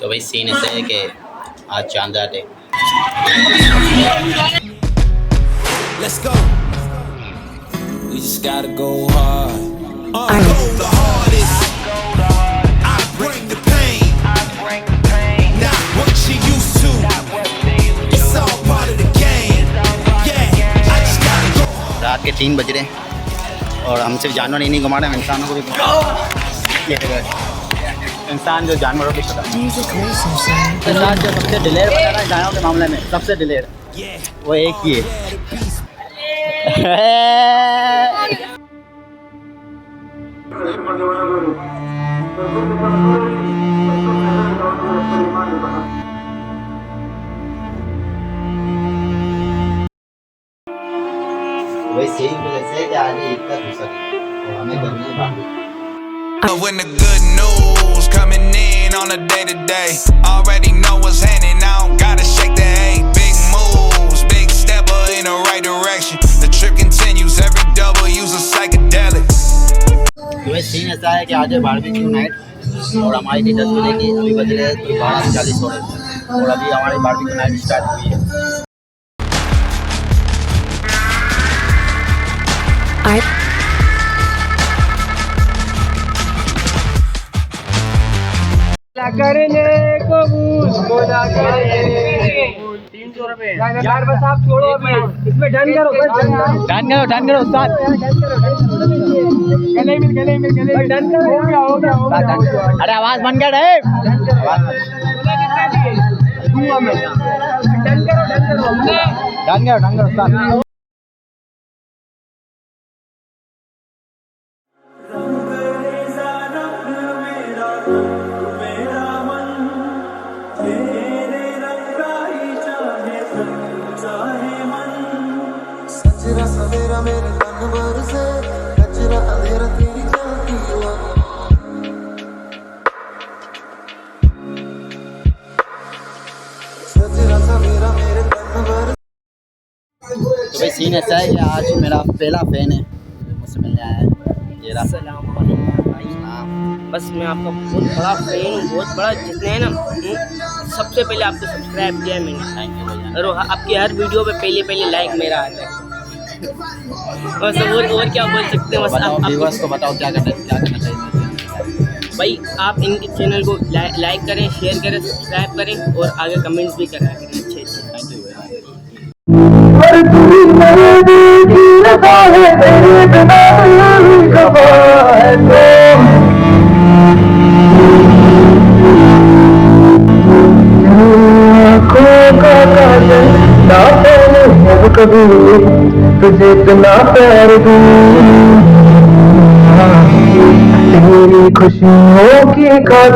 तो भाई सीन ऐसे है कि आज चांद रात है। Let's go. We just gotta go hard. I go the hardest. I bring the pain. Not what you used to. It's all part of the game. Yeah, I just gotta go. रात के 3 बज रहे हैं और हम सिर्फ जानवर ही नहीं घुमा रहे हैं, इंसानों को भी घुमा रहे हैं। इंसान जो जानवरों की तरह इंसान जो सबसे दिलेर बता रहा है गायों के मामले में, सबसे दिलेर वो एक ही है। वैसे ही बोले कि आज एक का दूसरा और हमें करनी बाकी। When the good news coming in on a day to day, already know what's happening. I don't gotta shake the egg. Big moves, big stepper in the right direction. The trip continues. Every W's a psychedelic. तो ये scene ऐसा है कि आज है barbecue night और हमारी थी 10 बजे की, अभी बज रहे हैं 12:40 हो रहे और अभी हमारी बारबेक्यू नाइट स्टार्ट हुई है। करने कबूल बोला करेंगे 300 रुपए यार, बस आप छोड़ो, इसमें डन करो, बस डन करो उस्ताद, गले में डन करो, हो गया। अरे आवाज बन गया रे, डन करो उस्ताद। सवेरा मेरे तन भर से कचरा अंधेरा तेरी चलती हुआ सवेरा सवेरा मेरे तन भर। तो भाई सीन ऐसा है कि आज मेरा पहला फैन है मुझसे मिलने आया है, ये रहा। अस्सलाम वालेकुम भाई। बस मैं आपका बहुत बड़ा फैन हूँ, बहुत बड़ा, जितने हैं ना, सबसे पहले आपको सब्सक्राइब किया है मैंने। थैंक यू भैया। और आपकी हर वीडियो पे पहले लाइक मेरा आता है। बस और क्या बोल सकते हैं, बस बताओ व्यूअर्स को बताओ क्या करना चाहिए भाई। आप इनके चैनल को लाइक करें, शेयर करें, सब्सक्राइब करें और आगे कमेंट्स भी करा करें अच्छे। थैंक यू भैया। कभी तुझे इतना प्यार दूं, तेरी खुशियों की